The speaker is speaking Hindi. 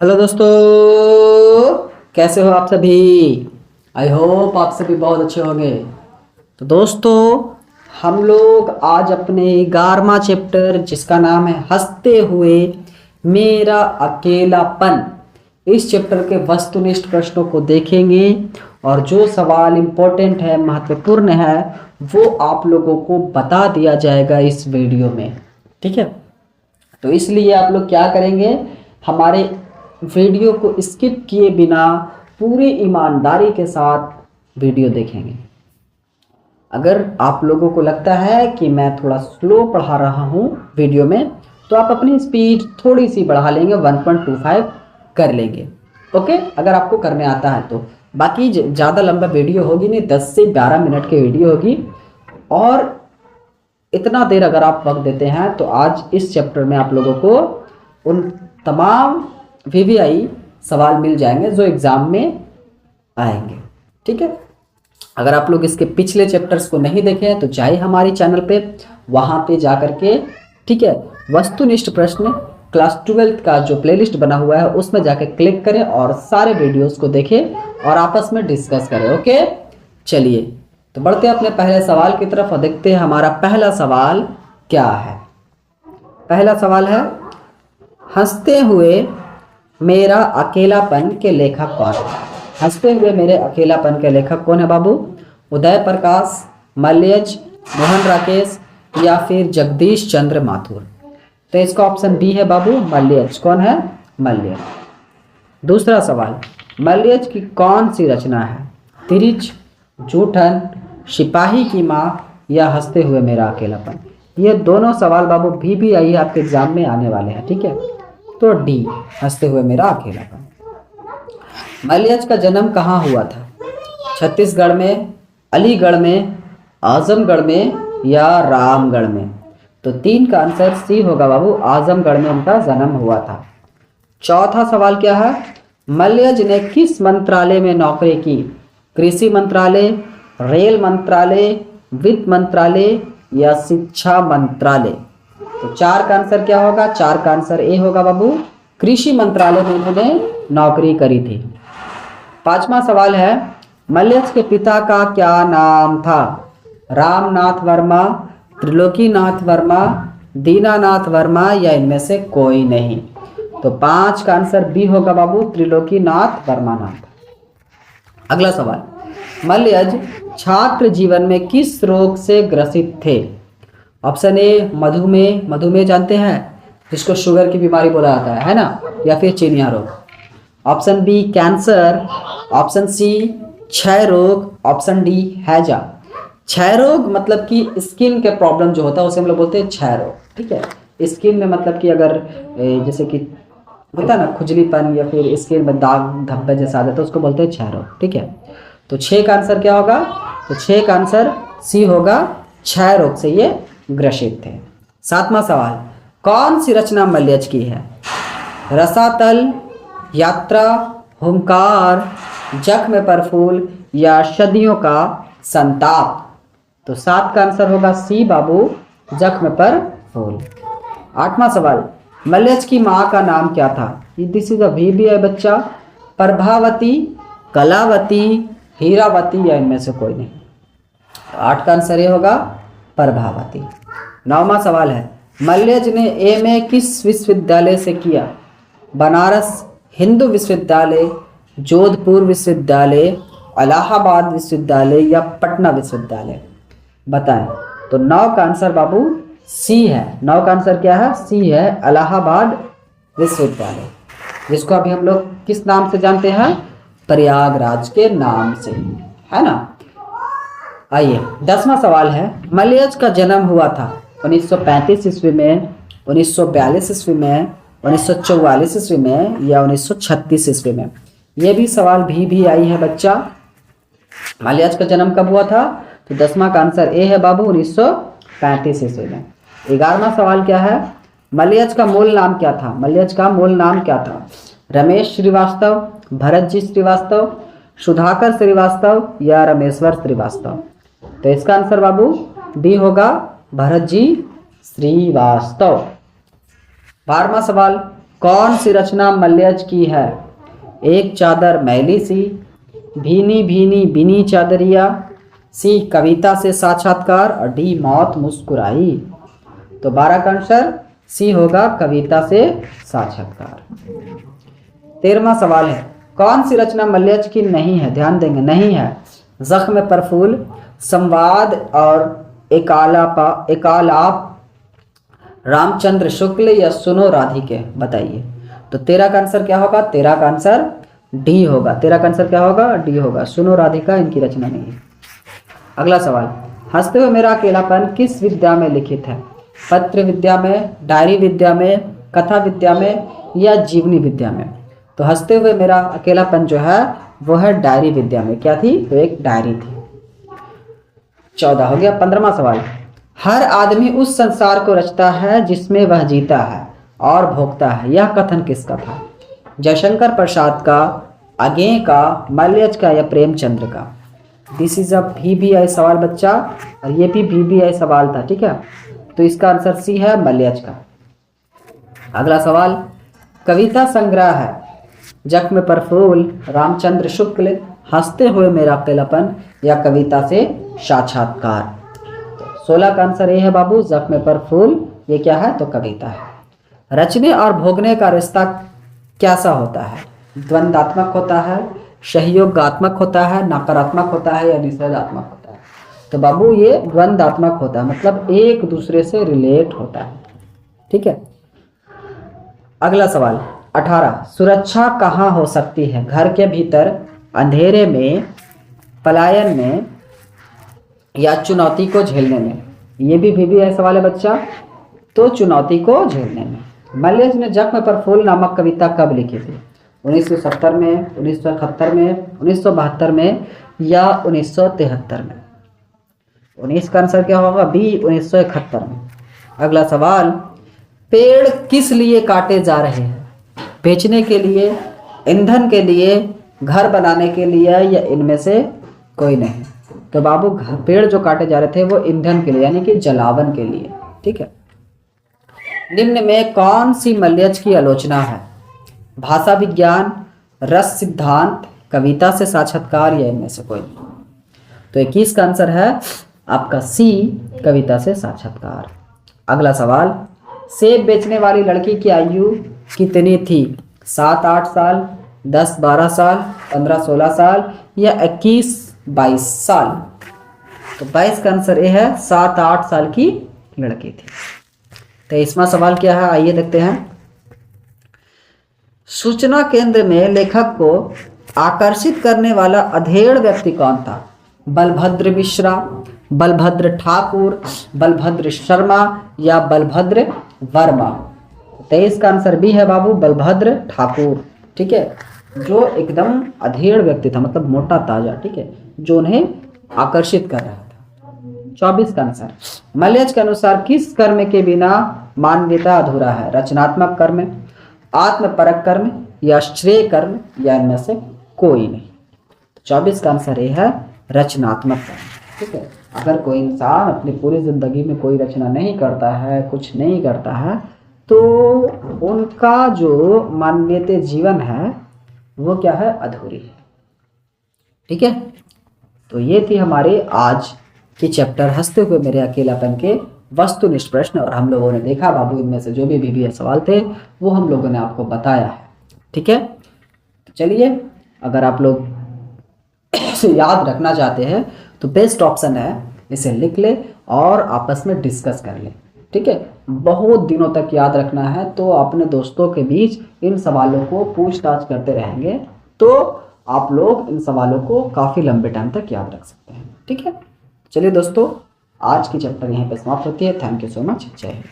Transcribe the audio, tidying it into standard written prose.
हेलो दोस्तों, कैसे हो आप सभी। आई होप आप सभी बहुत अच्छे होंगे। तो दोस्तों, हम लोग आज अपने 11वां चैप्टर जिसका नाम है हंसते हुए मेरा अकेलापन, इस चैप्टर के वस्तुनिष्ठ प्रश्नों को देखेंगे और जो सवाल इम्पोर्टेंट है, महत्वपूर्ण है, वो आप लोगों को बता दिया जाएगा इस वीडियो में। ठीक है, तो इसलिए आप लोग क्या करेंगे, हमारे वीडियो को स्किप किए बिना पूरी ईमानदारी के साथ वीडियो देखेंगे। अगर आप लोगों को लगता है कि मैं थोड़ा स्लो पढ़ा रहा हूँ वीडियो में, तो आप अपनी स्पीड थोड़ी सी बढ़ा लेंगे, 1.25 कर लेंगे। ओके, अगर आपको करने आता है तो। बाकी ज़्यादा लंबा वीडियो होगी नहीं, 10 से 12 मिनट की वीडियो होगी। और इतना देर अगर आप वक्त देते हैं तो आज इस चैप्टर में आप लोगों को उन तमाम वीवीआई सवाल मिल जाएंगे जो एग्ज़ाम में आएंगे। ठीक है, अगर आप लोग इसके पिछले चैप्टर्स को नहीं देखे हैं तो जाइए हमारे चैनल पे, वहाँ पे जा कर के, ठीक है, वस्तुनिष्ठ प्रश्न क्लास 12 का जो प्लेलिस्ट बना हुआ है उसमें जाके क्लिक करें और सारे वीडियोस को देखें और आपस में डिस्कस करें। ओके, चलिए तो बढ़ते हैं अपने पहले सवाल की तरफ और देखते हैं हमारा पहला सवाल क्या है। पहला सवाल है, हंसते हुए मेरा अकेलापन के लेखक कौन है। हंसते हुए मेरे अकेलापन के लेखक कौन है बाबू? उदय प्रकाश, मलयज, मोहन राकेश या फिर जगदीश चंद्र माथुर। तो इसका ऑप्शन बी है बाबू, मलयज। कौन है? मलयज। दूसरा सवाल, मलयज की कौन सी रचना है? तिरिच, जूठन, सिपाही की माँ या हंसते हुए मेरा अकेलापन। ये दोनों सवाल बाबू भी आई आपके एग्जाम में आने वाले हैं। ठीक है, तो डी, हंसते हुए मेरा अकेलापन। मलयज का जन्म कहाँ हुआ था? छत्तीसगढ़ में, अलीगढ़ में, आजमगढ़ में या रामगढ़ में। तो 3 का आंसर सी होगा बाबू, आजमगढ़ में उनका जन्म हुआ था। चौथा सवाल क्या है, मलयज ने किस मंत्रालय में नौकरी की? कृषि मंत्रालय, रेल मंत्रालय, वित्त मंत्रालय या शिक्षा मंत्रालय। तो 4 का आंसर क्या होगा? 4 का आंसर ए होगा बाबू, कृषि मंत्रालय में उन्होंने नौकरी करी थी। 5वां सवाल है, मलयज के पिता का क्या नाम था? रामनाथ वर्मा, त्रिलोकीनाथ वर्मा, दीनानाथ वर्मा या इनमें से कोई नहीं। तो 5 का आंसर बी होगा बाबू, त्रिलोकीनाथ वर्मानाथ। अगला सवाल, मलयज छात्र जीवन में किस रोग से ग्रसित थे? ऑप्शन ए मधुमेह, मधुमेह जानते हैं जिसको शुगर की बीमारी बोला जाता है ना, या फिर चिनिया रोग। Option B cancer, option C क्षय रोग, ऑप्शन डी हैजा। क्षय रोग मतलब कि स्किन के प्रॉब्लम जो होता है उसे हम लोग बोलते हैं क्षय रोग। ठीक है, स्किन में मतलब कि अगर जैसे कि होता है ना खुजलीपन या फिर स्किन में दाग धब्बे जैसा आ जाता है उसको बोलते हैं क्षय रोग। ठीक है, तो 6 का आंसर क्या होगा? तो 6 का आंसर सी होगा, क्षय रोग से ये ग्रसित थे। 7वां सवाल, कौन सी रचना मलयज की है? रसातल, यात्रा, हुंकार, जख्म पर फूल या सदियों का संताप। तो 7 का आंसर होगा सी बाबू, जख्म पर फूल। 8वां सवाल, मलयज की माँ का नाम क्या था? दिस इज अ वीवीआई बच्चा। प्रभावती, कलावती, हीरावती या इनमें से कोई नहीं। तो 8 का आंसर ये होगा प्रभावती। 9वां सवाल है, मलयज ने एमए किस विश्वविद्यालय से किया? बनारस हिंदू विश्वविद्यालय, जोधपुर विश्वविद्यालय, इलाहाबाद विश्वविद्यालय या पटना विश्वविद्यालय। बताएं। तो 9 का आंसर बाबू सी है। 9 का आंसर क्या है? सी है, इलाहाबाद विश्वविद्यालय, जिसको अभी हम लोग किस नाम से जानते हैं? प्रयागराज के नाम से, है ना। आइए 10वां सवाल है, मलयज का जन्म हुआ था 1935 ईस्वी में, 1942 ईस्वी में, 1944 ईस्वी में या 1936 ईस्वी में। ये भी सवाल भी आई है बच्चा। मलयज का जन्म कब हुआ था? तो 10वां का आंसर ए है बाबू, 1935 ईस्वी में। 11वां सवाल क्या है, मलयज का मूल नाम क्या था? मलयज का मूल नाम क्या था? रमेश श्रीवास्तव, भरत जी श्रीवास्तव, सुधाकर श्रीवास्तव या रमेश्वर श्रीवास्तव। तो इसका आंसर बाबू बी होगा, भरत जी श्रीवास्तव। 12वां सवाल, कौन सी रचना मलयज की है? एक चादर मैली सी, भीनी भीनी बिनी चादरिया, सी कविता से साक्षात्कार और डी मौत मुस्कुराई। तो 12 का आंसर सी होगा, कविता से साक्षात्कार। 13वां सवाल है, कौन सी रचना मलयज की नहीं है? ध्यान देंगे, नहीं है। जख्म पर फूल, संवाद और एकालाप, रामचंद्र शुक्ल या सुनो राधिके? बताइए। तो 13 का आंसर क्या होगा? 13 का आंसर डी होगा। 13 का आंसर क्या होगा? डी होगा। सुनो राधिका इनकी रचना नहीं है। अगला सवाल, हंसते हुए मेरा अकेलापन किस विद्या में लिखित है? पत्र विद्या में, डायरी विद्या में, कथा विद्या में या जीवनी विद्या में? तो हंसते हुए मेरा अकेलापन जो है वो है डायरी विद्या में। क्या थी? तो एक डायरी थी। 14 हो गया। 15वां सवाल, हर आदमी उस संसार को रचता है जिसमें वह जीता है और भोगता है, यह कथन किसका था? जयशंकर प्रसाद का, अगेय का, मलयज का या प्रेमचंद्र का? दिस इज अ VBI सवाल बच्चा, और ये भी VBI सवाल था, ठीक है। तो इसका आंसर सी है, मलयज का। अगला सवाल, कविता संग्रह है जख्म पर फूल, रामचंद्र शुक्ल, हंसते हुए मेरा अकेलापन या कविता से साक्षात्कार? 16 का आंसर ये है बाबू, जख्म पर फूल। ये क्या है? तो कविता है। रचने और भोगने का रिश्ता कैसा होता है? द्वंद्वात्मक होता है, सहयोगात्मक होता है, नकारात्मक होता है या निषेधात्मक होता है? तो बाबू ये द्वंद्वात्मक होता है, मतलब एक दूसरे से रिलेट होता है, ठीक है। अगला सवाल 18, सुरक्षा कहाँ हो सकती है? घर के भीतर, अंधेरे में, पलायन में या चुनौती को झेलने में? ये भी VBI सवाल है बच्चा, तो चुनौती को झेलने में। मलयज ने जख्म पर फूल नामक कविता कब लिखी थी? 1970 में, 1971 में, 1972 में या 1973 में? 19 का आंसर क्या होगा? बी, 1971 में। अगला सवाल, पेड़ किस लिए काटे जा रहे हैं? बेचने के लिए, ईंधन के लिए, घर बनाने के लिए या इनमें से कोई नहीं? तो बाबू पेड़ जो काटे जा रहे थे वो ईंधन के लिए, यानी कि जलावन के लिए, ठीक है। निम्न में कौन सी मलयज की आलोचना है? भाषा विज्ञान, रस सिद्धांत, कविता से साक्षात्कार या इनमें से कोई? तो 21 का आंसर है आपका सी, कविता से साक्षात्कार। अगला सवाल, सेब बेचने वाली लड़की की आयु कितनी थी? 7-8 साल, 10-12 साल, 15-16 साल या 21-22 साल? तो 22 का आंसर ये है, 7-8 साल की लड़की थी। 23वां सवाल क्या है? आइए देखते हैं। सूचना केंद्र में लेखक को आकर्षित करने वाला अधेड़ व्यक्ति कौन था? बलभद्र मिश्रा, बलभद्र ठाकुर, बलभद्र शर्मा या बलभद्र वर्मा? 23 का आंसर भी है बाबू, बलभद्र ठाकुर, ठीक है, जो एकदम अधेड़ व्यक्ति था, मतलब मोटा ताजा, ठीक है, जो उन्हें आकर्षित कर रहा था। 24 का आंसर, मलयज के अनुसार किस कर्म के बिना मानवीयता अधूरा है? रचनात्मक कर्म, आत्मपरक कर्म या श्रेय कर्म या इनमें से कोई नहीं? 24 का आंसर ये है, रचनात्मक कर्म, ठीक है। अगर कोई इंसान अपनी पूरी जिंदगी में कोई रचना नहीं करता है, कुछ नहीं करता है, तो उनका जो मानवीय जीवन है वो क्या है? अधूरी है, ठीक है। तो ये थी हमारे आज की चैप्टर हंसते हुए मेरे अकेलापन के वस्तुनिष्ठ प्रश्न, और हम लोगों ने देखा बाबू इनमें से जो भी VBI सवाल थे वो हम लोगों ने आपको बताया है, ठीक है। तो चलिए, अगर आप लोग इसे याद रखना चाहते हैं तो बेस्ट ऑप्शन है इसे लिख ले और आपस में डिस्कस कर ले, ठीक है। बहुत दिनों तक याद रखना है, तो अपने दोस्तों के बीच इन सवालों को पूछताछ करते रहेंगे तो आप लोग इन सवालों को काफ़ी लंबे टाइम तक याद रख सकते हैं, ठीक है। चलिए दोस्तों, आज की चैप्टर यहीं पे समाप्त होती है। Thank you so much. जय हिंद।